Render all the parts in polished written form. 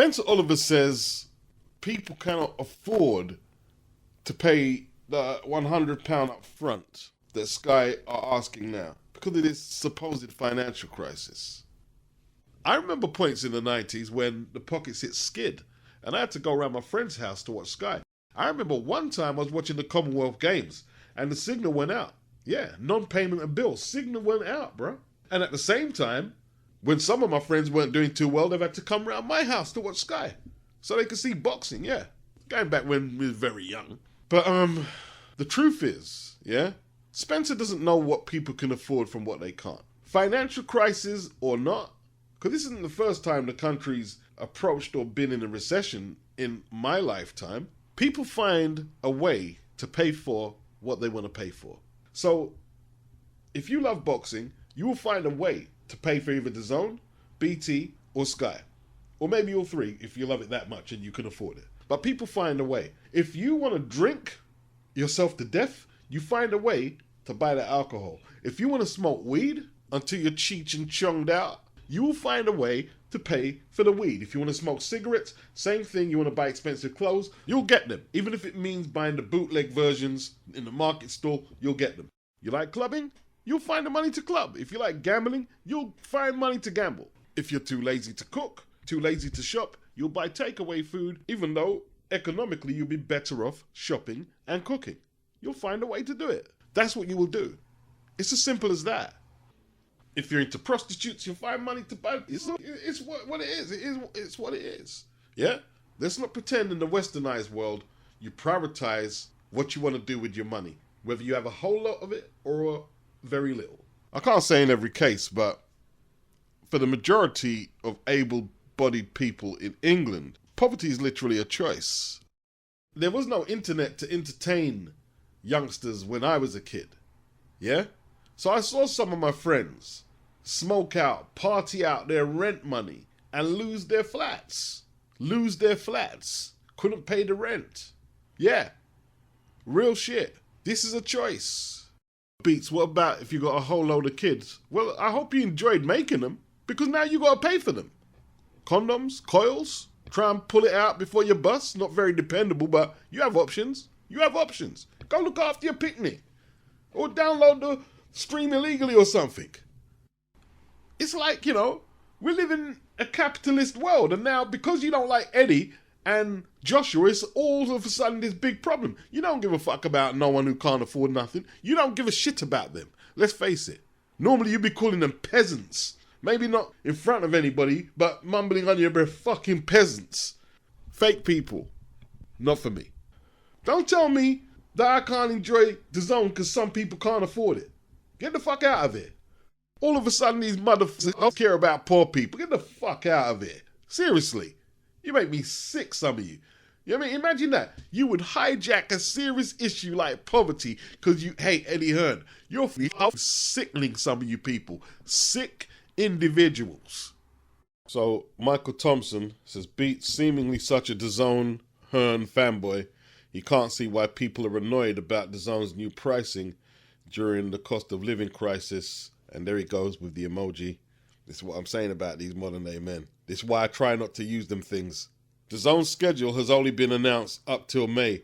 Spencer Oliver says people cannot afford to pay the £100 up front that Sky are asking now because of this supposed financial crisis. I remember points in the 90s when the pockets hit skid and I had to go around my friend's house to watch Sky. I remember one time I was watching the Commonwealth Games and the signal went out. Yeah, non-payment of bills. Signal went out, bro. And at the same time, when some of my friends weren't doing too well, they've had to come around my house to watch Sky so they could see boxing, yeah. Going back when we were very young. But the truth is, yeah, Spencer doesn't know what people can afford from what they can't. Financial crisis or not, because this isn't the first time the country's approached or been in a recession in my lifetime, people find a way to pay for what they want to pay for. So, if you love boxing, you will find a way to pay for either Dazn, BT, or Sky. Or maybe all three if you love it that much and you can afford it. But people find a way. If you want to drink yourself to death, you find a way to buy the alcohol. If you want to smoke weed until you're cheech and chonged out, you will find a way to pay for the weed. If you want to smoke cigarettes, same thing. You want to buy expensive clothes, you'll get them. Even if it means buying the bootleg versions in the market stall, you'll get them. You like clubbing? You'll find the money to club. If you like gambling, you'll find money to gamble. If you're too lazy to cook, too lazy to shop, you'll buy takeaway food, even though economically you'll be better off shopping and cooking. You'll find a way to do it. That's what you will do. It's as simple as that. If you're into prostitutes, you'll find money to buy. It's what it is. It's what it is. Yeah? Let's not pretend in the westernized world you prioritize what you want to do with your money, whether you have a whole lot of it or very little. I can't say in every case, but for the majority of able-bodied people in England, poverty is literally a choice. There was no internet to entertain youngsters when I was a kid. Yeah? So I saw some of my friends smoke out, party out their rent money, and lose their flats. Couldn't pay the rent. Yeah. Real shit. This is a choice. Beats, what about if you got a whole load of kids? Well, I hope you enjoyed making them, because now you got to pay for them. Condoms, coils, try and pull it out before you bust. Not very dependable, but you have options. Go look after your picnic. Or download the stream illegally or something. It's like, we live in a capitalist world, and now because you don't like Eddie and Joshua, it's all of a sudden this big problem. You don't give a fuck about no one who can't afford nothing. You don't give a shit about them. Let's face it. Normally you'd be calling them peasants. Maybe not in front of anybody, but mumbling on your breath, fucking peasants. Fake people. Not for me. Don't tell me that I can't enjoy Dazn because some people can't afford it. Get the fuck out of here. All of a sudden these motherfuckers don't care about poor people. Get the fuck out of here. Seriously. You make me sick, some of you. You know what I mean? Imagine that. You would hijack a serious issue like poverty because you hate Eddie Hearn. You're sickening, some of you people. Sick individuals. So Michael Thompson says, Beats seemingly such a Dazn Hearn fanboy. He can't see why people are annoyed about Dazn's new pricing during the cost of living crisis. And there he goes with the emoji. This is what I'm saying about these modern day men. This is why I try not to use them things. Dazn's schedule has only been announced up till May.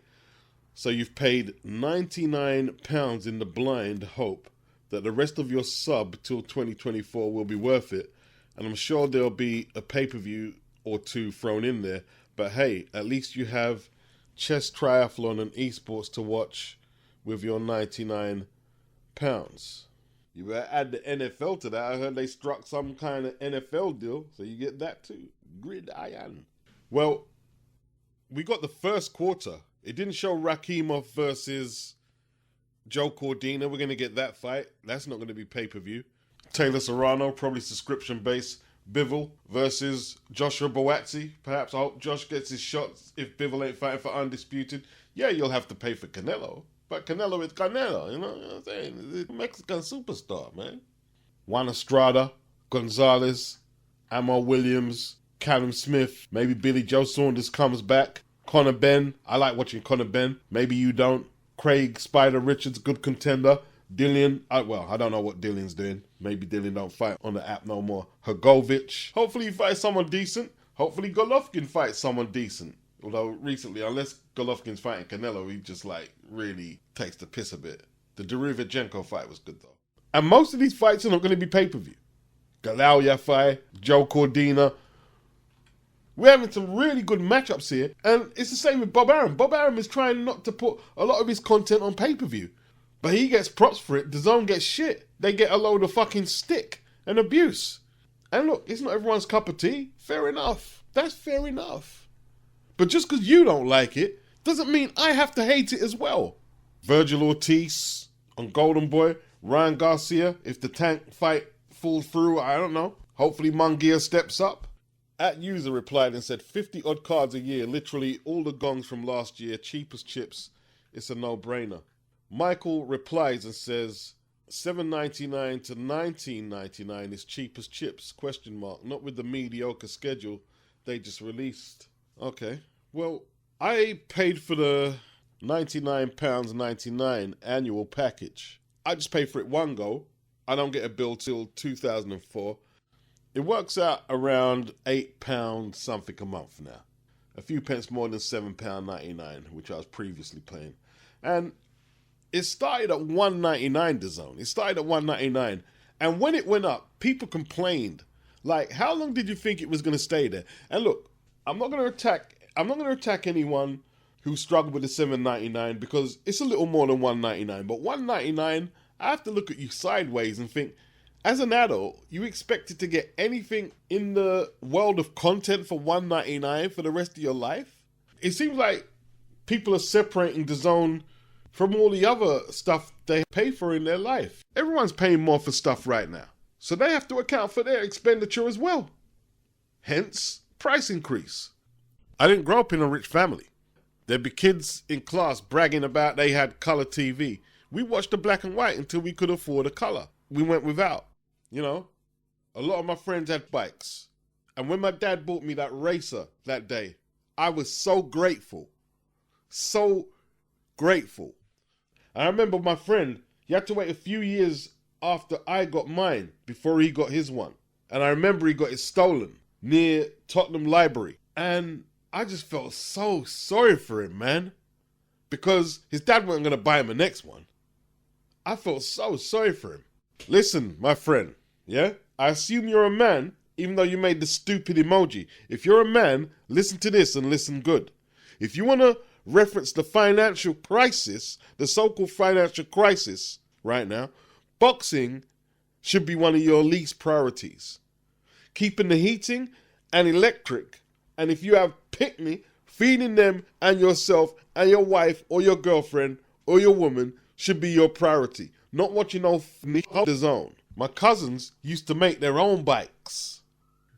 So you've paid £99 in the blind hope that the rest of your sub till 2024 will be worth it. And I'm sure there'll be a pay-per-view or two thrown in there. But hey, at least you have chess triathlon and esports to watch with your £99. You better add the NFL to that. I heard they struck some kind of NFL deal, so you get that too. Gridiron. Well, we got the first quarter. It didn't show Rakimov versus Joe Cordina. We're going to get that fight. That's not going to be pay-per-view. Taylor Serrano, probably subscription-based. Bivol versus Joshua Boazzi. Perhaps I hope Josh gets his shots if Bivol ain't fighting for Undisputed. Yeah, you'll have to pay for Canelo. But Canelo is Canelo, you know what I'm saying? He's a Mexican superstar, man. Juan Estrada, Gonzalez, Amar Williams, Callum Smith, maybe Billy Joe Saunders comes back. Conor Benn, I like watching Conor Benn. Maybe you don't. Craig Spider Richards, good contender. Dillian, I don't know what Dillian's doing. Maybe Dillian don't fight on the app no more. Hrgovic, hopefully he fights someone decent. Hopefully Golovkin fights someone decent. Although recently, unless Golovkin's fighting Canelo, he just like really takes the piss a bit. The Derevyanchenko fight was good though. And most of these fights are not going to be pay-per-view. Galauya fight, Joe Cordina. We're having some really good matchups here. And it's the same with Bob Arum. Bob Arum is trying not to put a lot of his content on pay-per-view. But he gets props for it. DAZN gets shit. They get a load of fucking stick and abuse. And look, it's not everyone's cup of tea. Fair enough. That's fair enough. But just because you don't like it doesn't mean I have to hate it as well. Virgil Ortiz on Golden Boy. Ryan Garcia, if the Tank fight falls through, I don't know. Hopefully Munguia steps up. @user replied and said 50 odd cards a year, literally all the gongs from last year, cheap as chips. It's a no-brainer. Michael replies and says $7.99 to $19.99 is cheap as chips, ? Not with the mediocre schedule they just released. Okay, well, I paid for the £99.99 annual package. I just pay for it one go. I don't get a bill till 2004. It works out around £8 something a month now. A few pence more than £7.99, which I was previously paying. And it started at $1.99, DAZN. It started at $1.99. And when it went up, people complained. Like, how long did you think it was going to stay there? And look, I'm not going to attack anyone who struggled with the $7.99 because it's a little more than $1.99. But $1.99, I have to look at you sideways and think, as an adult, you expected to get anything in the world of content for $1.99 for the rest of your life? It seems like people are separating DAZN from all the other stuff they pay for in their life. Everyone's paying more for stuff right now, so they have to account for their expenditure as well. Hence, price increase. I didn't grow up in a rich family. There'd be kids in class bragging about they had color TV. We watched the black and white until we could afford a color. We went without, you know. A lot of my friends had bikes. And when my dad bought me that racer that day, I was so grateful. So grateful. I remember my friend, he had to wait a few years after I got mine before he got his one. And I remember he got it stolen near Tottenham Library. And I just felt so sorry for him, man. Because his dad wasn't going to buy him the next one. I felt so sorry for him. Listen, my friend, yeah? I assume you're a man, even though you made the stupid emoji. If you're a man, listen to this and listen good. If you want to reference the financial crisis, the so-called financial crisis right now, boxing should be one of your least priorities. Keeping the heating and electric, and if you have picnic, feeding them and yourself and your wife or your girlfriend or your woman should be your priority. Not watching no DAZN. My cousins used to make their own bikes,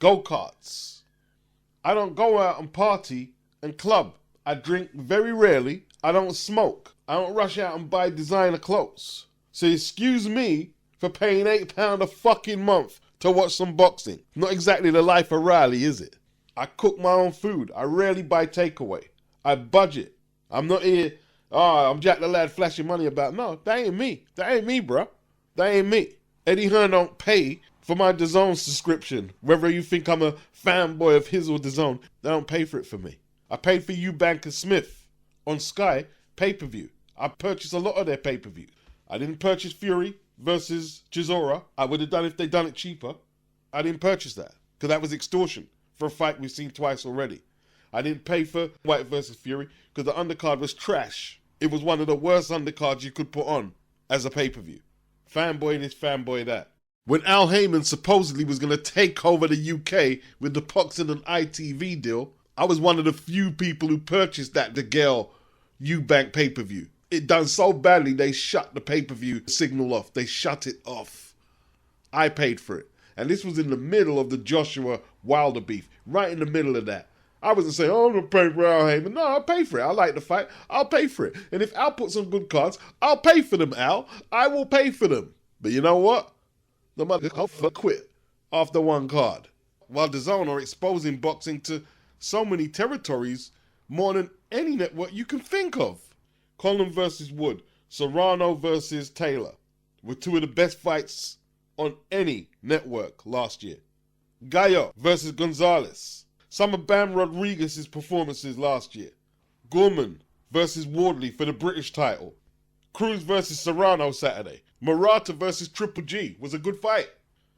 go-karts. I don't go out and party and club. I drink very rarely. I don't smoke. I don't rush out and buy designer clothes. So excuse me for paying £8 a fucking month to watch some boxing. Not exactly the life of Riley, is it? I cook my own food. I rarely buy takeaway. I budget. I'm not here, I'm Jack the Lad flashing money about. No, that ain't me. That ain't me, bruh. That ain't me. Eddie Hearn don't pay for my DAZN subscription. Whether you think I'm a fanboy of his or DAZN, they don't pay for it for me. I paid for Eubank and Smith on Sky pay-per-view. I purchased a lot of their pay-per-view. I didn't purchase Fury versus Chisora. I would have done if they'd done it cheaper. I didn't purchase that because that was extortion for a fight we've seen twice already. I didn't pay for White versus Fury because the undercard was trash. It was one of the worst undercards you could put on as a pay-per-view. Fanboy this, fanboy that. When Al Heyman supposedly was going to take over the UK with the Boxing and ITV deal, I was one of the few people who purchased that DeGale Eubank pay-per-view. It done so badly they shut the pay-per-view signal off. They shut it off. I paid for it. And this was in the middle of the Joshua Wilder beef. Right in the middle of that. I wasn't saying, I'm going to pay for Al Heyman. No, I'll pay for it. I like the fight. I'll pay for it. And if Al puts some good cards, I'll pay for them, Al. I will pay for them. But you know what? The motherfucker quit after one card. While DAZN are exposing boxing to so many territories, more than any network you can think of. Conlon versus Wood, Serrano versus Taylor were two of the best fights on any network last year. Gallo versus Gonzalez, Some of Bam Rodriguez's performances last year. Gorman versus Wardley for the British title. Cruz versus Serrano Saturday. Murata versus Triple G was a good fight.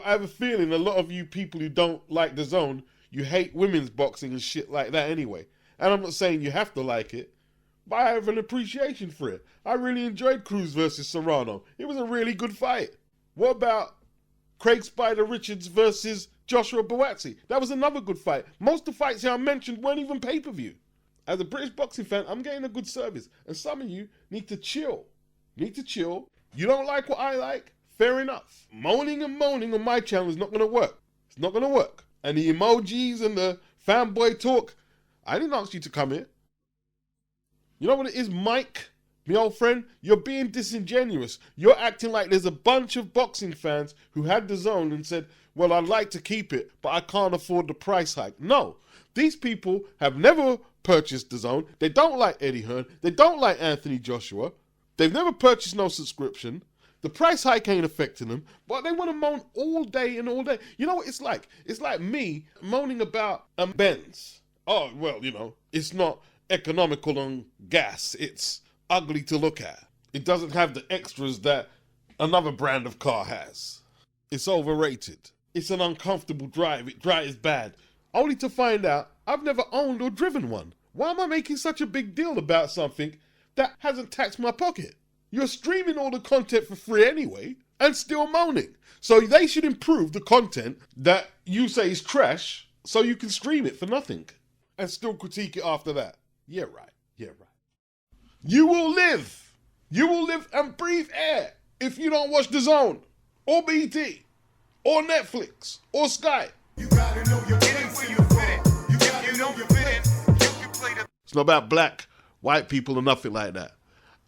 I have a feeling a lot of you people who don't like Dazn, you hate women's boxing and shit like that anyway. And I'm not saying you have to like it, but I have an appreciation for it. I really enjoyed Cruz versus Serrano. It was a really good fight. What about Craig Spider Richards versus Joshua Buatsi? That was another good fight. Most of the fights here I mentioned weren't even pay-per-view. As a British boxing fan, I'm getting a good service. And some of you need to chill. You don't like what I like? Fair enough. Moaning and moaning on my channel is not going to work. It's not going to work. And the emojis and the fanboy talk, I didn't ask you to come here. You know what it is, Mike? My old friend, you're being disingenuous. You're acting like there's a bunch of boxing fans who had Dazn and said, well, I'd like to keep it, but I can't afford the price hike. No, these people have never purchased Dazn. They don't like Eddie Hearn. They don't like Anthony Joshua. They've never purchased no subscription. The price hike ain't affecting them, but they want to moan all day and all day. You know what it's like? It's like me moaning about a Benz. Oh, well, you know, it's not economical on gas. It's ugly to look at. It doesn't have the extras that another brand of car has. It's overrated. It's an uncomfortable drive. It drives bad. Only to find out I've never owned or driven one. Why am I making such a big deal about something that hasn't taxed my pocket? You're streaming all the content for free anyway and still moaning. So they should improve the content that you say is trash so you can stream it for nothing and still critique it after that. Yeah, right. You will live and breathe air if you don't watch DAZN or BT or Netflix or Sky. You gotta know you're in where you fit. You gotta know you're fit. You can play the... It's not about black, white people or nothing like that.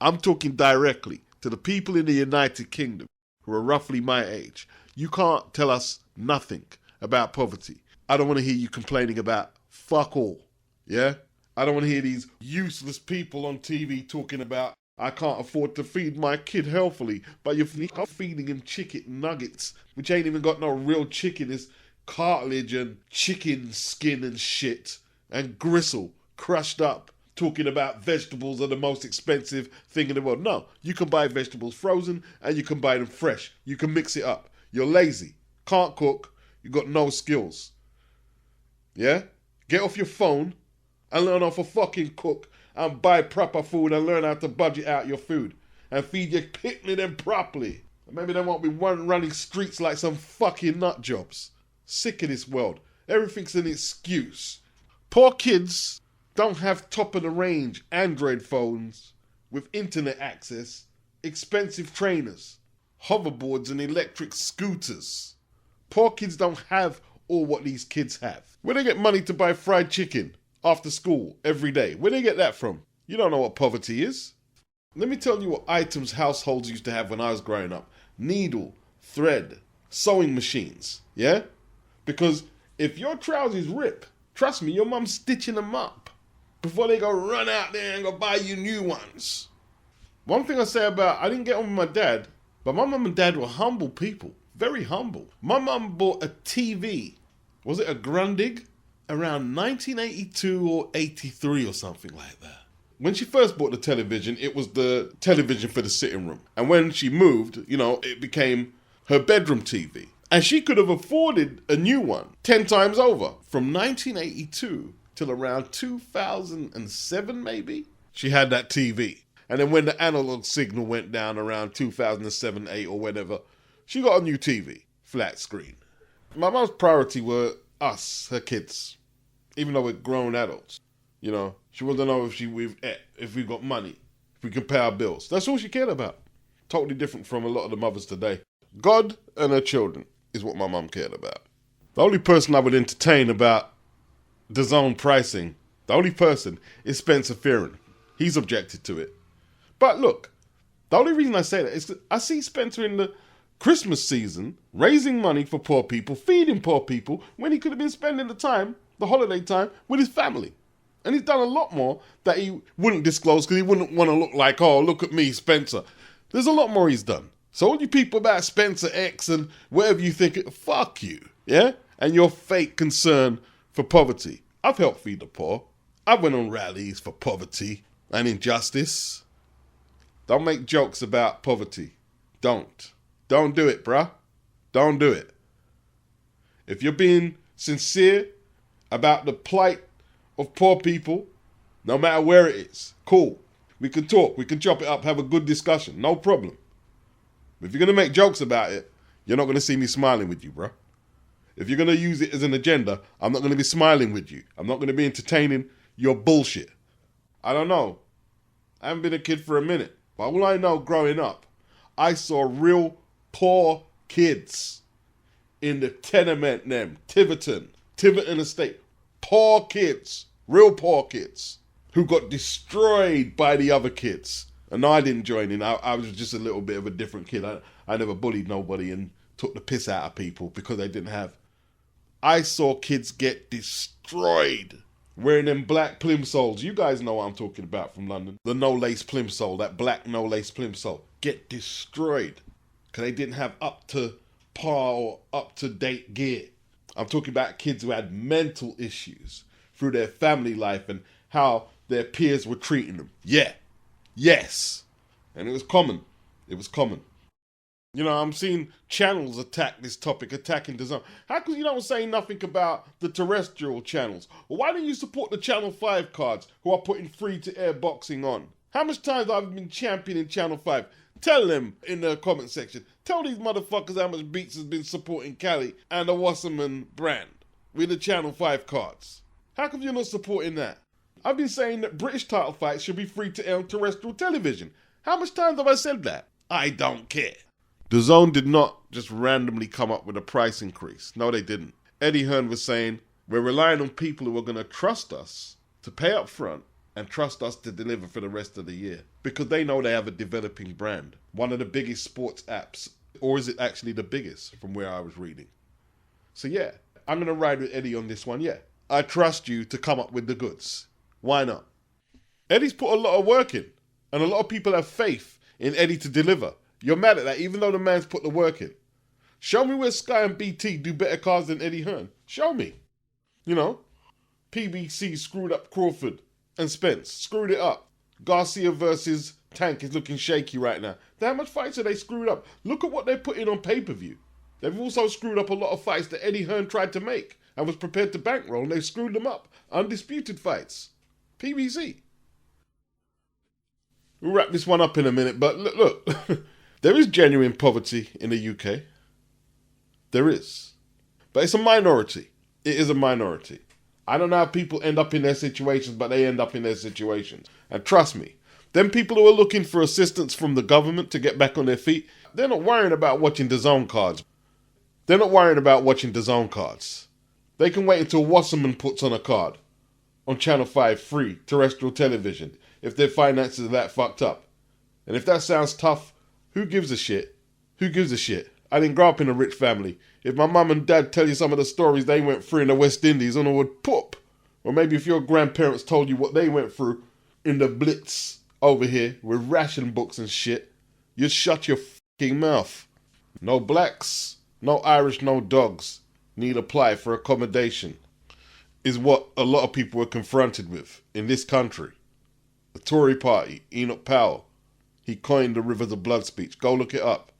I'm talking directly to the people in the United Kingdom who are roughly my age. You can't tell us nothing about poverty. I don't want to hear you complaining about fuck all, yeah? I don't want to hear these useless people on TV talking about I can't afford to feed my kid healthily, but you're feeding him chicken nuggets, which ain't even got no real chicken. It's cartilage and chicken skin and shit and gristle crushed up. Talking about vegetables are the most expensive thing in the world. No, you can buy vegetables frozen and you can buy them fresh. You can mix it up. You're lazy, can't cook, you got no skills. Yeah? Get off your phone and learn how to fucking cook and buy proper food and learn how to budget out your food and feed your kidney them properly. And maybe they won't be running streets like some fucking nut jobs. Sick of this world. Everything's an excuse. Poor kids don't have top-of-the-range Android phones with internet access, expensive trainers, hoverboards and electric scooters. Poor kids don't have all what these kids have. Where they get money to buy fried chicken after school every day? Where they get that from? You don't know what poverty is. Let me tell you what items households used to have when I was growing up. Needle, thread, sewing machines, yeah? Because if your trousers rip, trust me, your mum's stitching them up before they go run out there and go buy you new ones. One thing I say about, I didn't get on with my dad, but my mum and dad were humble people, very humble. My mum bought a TV, was it a Grundig? Around 1982 or 83 or something like that. When she first bought the television, it was the television for the sitting room. And when she moved, you know, it became her bedroom TV. And she could have afforded a new one 10 times over. From 1982 till around 2007 maybe, she had that TV. And then when the analog signal went down around 2007, 8 or whatever, she got a new TV, flat screen. My mom's priority were us, her kids. Even though we're grown adults, you know, she wanted to know if we got money, if we can pay our bills. That's all she cared about. Totally different from a lot of the mothers today. God and her children is what my mum cared about. The only person I would entertain about DAZN pricing, the only person is Spencer Fearon. He's objected to it. But look, the only reason I say that is because I see Spencer in the Christmas season raising money for poor people, feeding poor people, when he could have been spending the holiday time with his family. And he's done a lot more that he wouldn't disclose because he wouldn't want to look like, oh, look at me, Spencer. There's a lot more he's done. So all you people about Spencer X and whatever you think, fuck you, yeah? And your fake concern for poverty. I've helped feed the poor. I've went on rallies for poverty and injustice. Don't make jokes about poverty. Don't. Don't do it, bruh. Don't do it. If you're being sincere about the plight of poor people, no matter where it is, cool. We can talk, we can chop it up, have a good discussion, no problem. If you're going to make jokes about it, you're not going to see me smiling with you, bro. If you're going to use it as an agenda, I'm not going to be smiling with you. I'm not going to be entertaining your bullshit. I don't know. I haven't been a kid for a minute. But all I know growing up, I saw real poor kids in the tenement Tiverton Estate. Poor kids, real poor kids, who got destroyed by the other kids. And no, I didn't join in. I was just a little bit of a different kid. I never bullied nobody and took the piss out of people because they didn't have. I saw kids get destroyed wearing them black plimsolls. You guys know what I'm talking about from London. The no-lace plimsoll, that black no-lace plimsoll. Get destroyed because they didn't have up to par or up-to-date gear. I'm talking about kids who had mental issues through their family life and how their peers were treating them. Yeah. Yes. And it was common. It was common. You know, I'm seeing channels attack this topic, attacking Dazn. How come you don't say nothing about the terrestrial channels? Or why don't you support the Channel 5 cards who are putting free-to-air boxing on? How much times I've been championing Channel 5? Tell them in the comment section. Tell these motherfuckers how much Beats has been supporting Cali and the Wasserman brand with the Channel 5 cards. How come you're not supporting that? I've been saying that British title fights should be free to air on terrestrial television. How much times have I said that? I don't care. Dazn did not just randomly come up with a price increase. No, they didn't. Eddie Hearn was saying, we're relying on people who are going to trust us to pay up front and trust us to deliver for the rest of the year. Because they know they have a developing brand. One of the biggest sports apps. Or is it actually the biggest from where I was reading? So yeah, I'm going to ride with Eddie on this one, yeah. I trust you to come up with the goods. Why not? Eddie's put a lot of work in. And a lot of people have faith in Eddie to deliver. You're mad at that, even though the man's put the work in. Show me where Sky and BT do better cards than Eddie Hearn. Show me. You know, PBC screwed up Crawford and Spence. Screwed it up. Garcia versus Tank is looking shaky right now. How much fights are they screwed up? Look at what they're putting on pay-per-view. They've also screwed up a lot of fights that Eddie Hearn tried to make and was prepared to bankroll, and they've screwed them up. Undisputed fights. PBC. We'll wrap this one up in a minute, but look. There is genuine poverty in the UK. There is. But it's a minority. It is a minority. I don't know how people end up in their situations, but they end up in their situations. And trust me, them people who are looking for assistance from the government to get back on their feet, they're not worrying about watching Dazn cards. They're not worrying about watching Dazn cards. They can wait until Wasserman puts on a card on Channel 5 free terrestrial television if their finances are that fucked up. And if that sounds tough, who gives a shit? Who gives a shit? I didn't grow up in a rich family. If my mum and dad tell you some of the stories they went through in the West Indies, on a would poop. Or maybe if your grandparents told you what they went through in the Blitz over here with ration books and shit, you'd shut your fucking mouth. No blacks, no Irish, no dogs need apply for accommodation is what a lot of people were confronted with in this country. The Tory party, Enoch Powell, he coined the Rivers of Blood speech. Go look it up.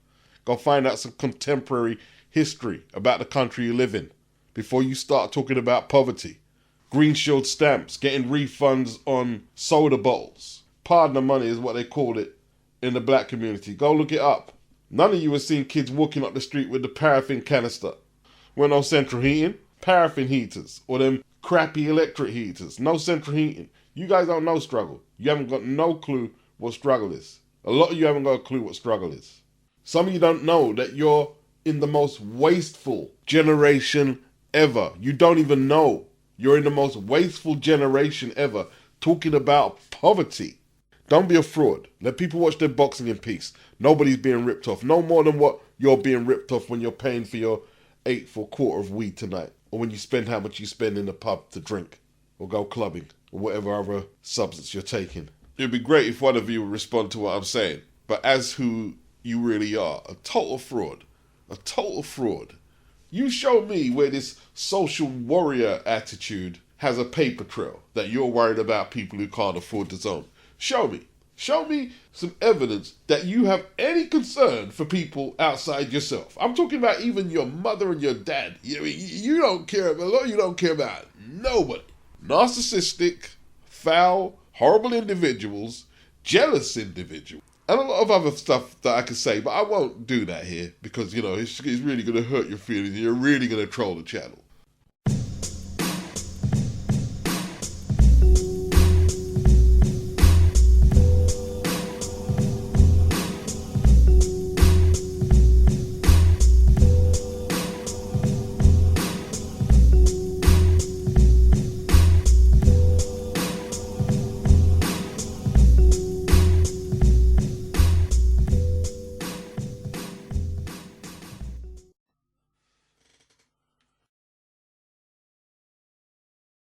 Go find out some contemporary history about the country you live in before you start talking about poverty. Green Shield stamps, getting refunds on soda bottles. Partner money is what they called it in the black community. Go look it up. None of you are seeing kids walking up the street with the paraffin canister. With no central heating. Paraffin heaters or them crappy electric heaters. No central heating. You guys don't know struggle. You haven't got no clue what struggle is. A lot of you haven't got a clue what struggle is. Some of you don't know that you're in the most wasteful generation ever. You don't even know you're in the most wasteful generation ever talking about poverty. Don't be a fraud. Let people watch their boxing in peace. Nobody's being ripped off. No more than what you're being ripped off when you're paying for your 8 for a quarter of weed tonight. Or when you spend how much you spend in the pub to drink. Or go clubbing. Or whatever other substance you're taking. It'd be great if one of you would respond to what I'm saying. But as who you really are, a total fraud. A total fraud. You show me where this social warrior attitude has a paper trail that you're worried about people who can't afford Dazn. Show me. Show me some evidence that you have any concern for people outside yourself. I'm talking about even your mother and your dad. You don't care about, you don't care about nobody. Narcissistic, foul, horrible individuals, jealous individuals, and a lot of other stuff that I could say, but I won't do that here because, it's really going to hurt your feelings and you're really going to troll the channel.